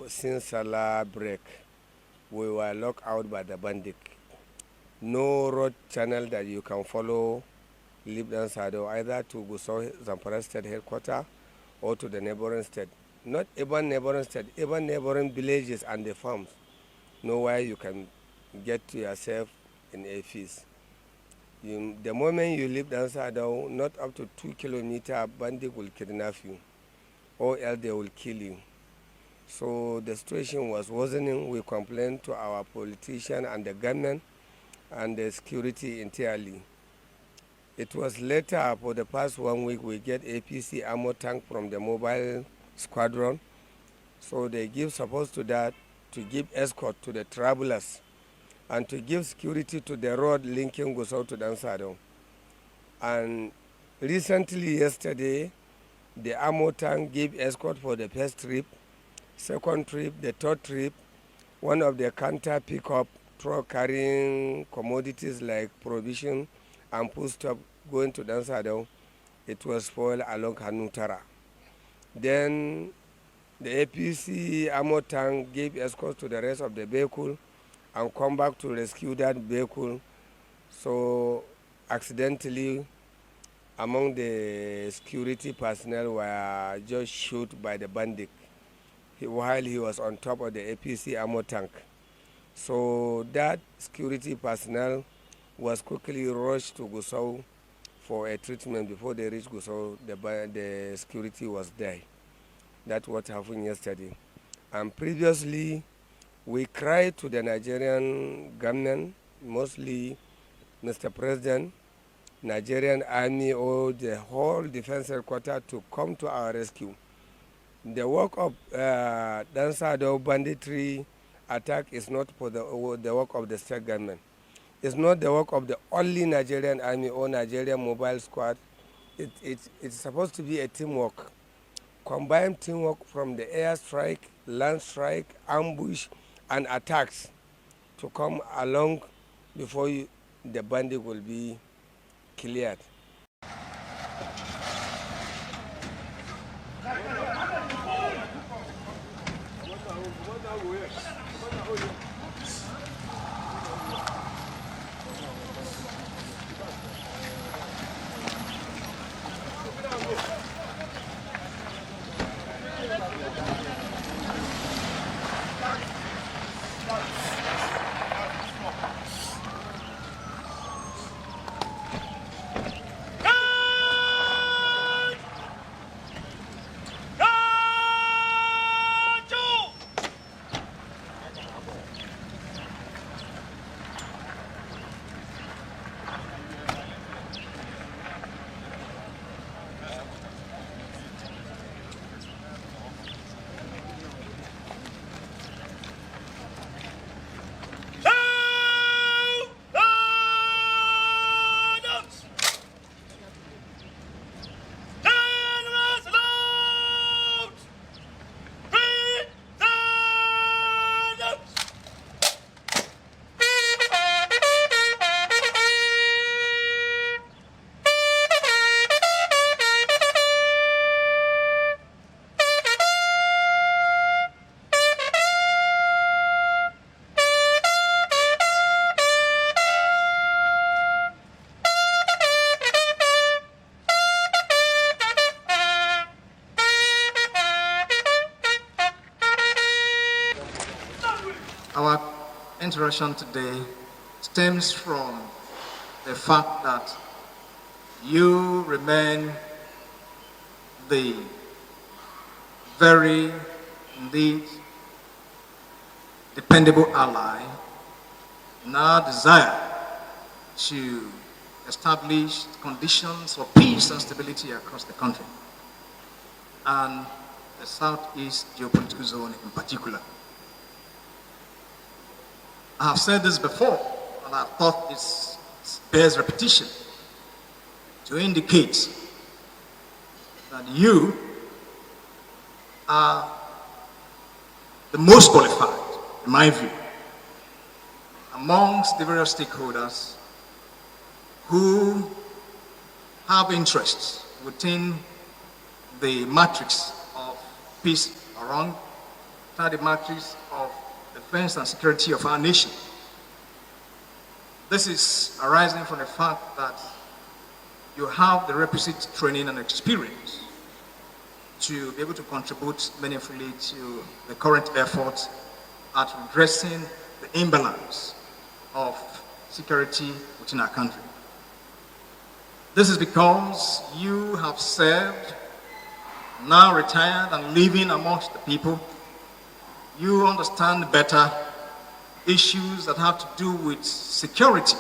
Since Salah break, we were locked out by the bandit. No road channel that you can follow Libyan Sado, either to Gusau Zamfara state headquarters or to the neighboring state. Not even neighboring state, even neighboring villages and the farms. Nowhere you can get to yourself in a feast. The moment you leave Sado, not up to 2 kilometers, bandit will kidnap you, or else they will kill you. So the situation was worsening. We complained to our politicians and the government and the security entirely. It was later, for the past 1 week, we get APC Armourd tank from the mobile squadron. So they give support to that, to give escort to the travelers, and to give security to the road linking Gusau to Dansado. And recently, yesterday, the Armourd tank gave escort for the first trip, second trip, the third trip. One of the counter pickup truck carrying commodities like provision and foodstuff going to Dansado, it was spoiled along Hanutara. Then the APC Armourd tank gave escort to the rest of the vehicle and come back to rescue that vehicle. So accidentally, among the security personnel were just shot by the bandit while he was on top of the APC Armourd tank. So that security personnel was quickly rushed to Gusau for a treatment. Before they reached Gusau, the security was there. That's what happened yesterday. And previously, we cried to the Nigerian government, mostly Mr. President, Nigerian Army, or the whole defense headquarters to come to our rescue. The work of Dansado banditry attack is not for the work of the state government. It's not the work of the only Nigerian Army or Nigerian mobile squad. It's supposed to be a teamwork. Combined teamwork from the air strike, land strike, ambush, and attacks to come along before the bandit will be cleared. Our interaction today stems from the fact that you remain the very, indeed, dependable ally in our desire to establish conditions for peace and stability across the country. And the Southeast geopolitical zone in particular. I have said this before, and I thought it bears repetition to indicate that you are the most qualified, in my view, amongst the various stakeholders who have interests within the matrix of peace around the matrix of defense and security of our nation. This is arising from the fact that you have the requisite training and experience to be able to contribute meaningfully to the current effort at redressing the imbalance of security within our country. This is because you have served, now retired and living amongst the people. You understand better issues that have to do with security.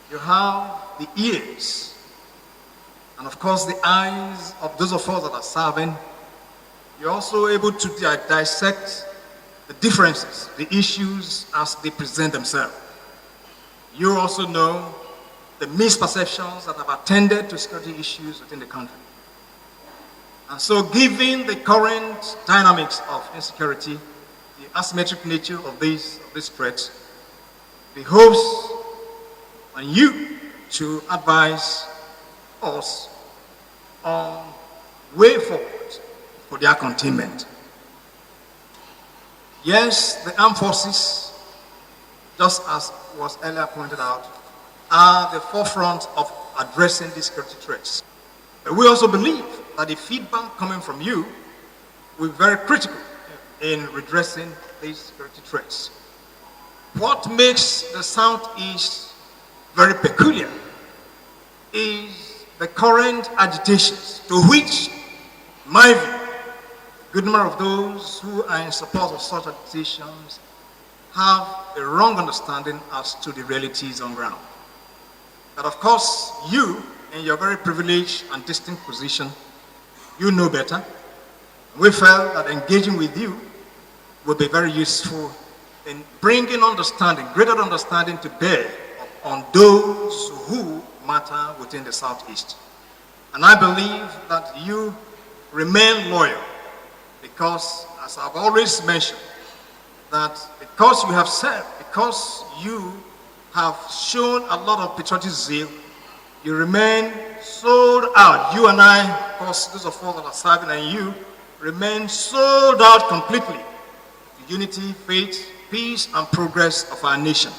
You have the ears and of course the eyes of those of us that are serving. You're also able to dissect the differences, the issues as they present themselves. You also know the misperceptions that have attended to security issues within the country. And so given the current dynamics of insecurity, the asymmetric nature of these threats, the hopes on you to advise us on way forward for their containment. Yes, the armed forces, just as was earlier pointed out, are the forefront of addressing these security threats. But we also believe that the feedback coming from you will be very critical in redressing these security threats. What makes the Southeast very peculiar is the current agitations to which, in my view, a good number of those who are in support of such agitations have a wrong understanding as to the realities on ground. But of course, you, in your very privileged and distinct position, you know better. We felt that engaging with you would be very useful in bringing understanding, greater understanding to bear on those who matter within the Southeast. And I believe that you remain loyal because, as I've always mentioned, that because you have served, because you have shown a lot of patriotic zeal, you remain sold out. You and I, of course, those of us that are serving, and you remain sold out completely to unity, faith, peace, and progress of our nation.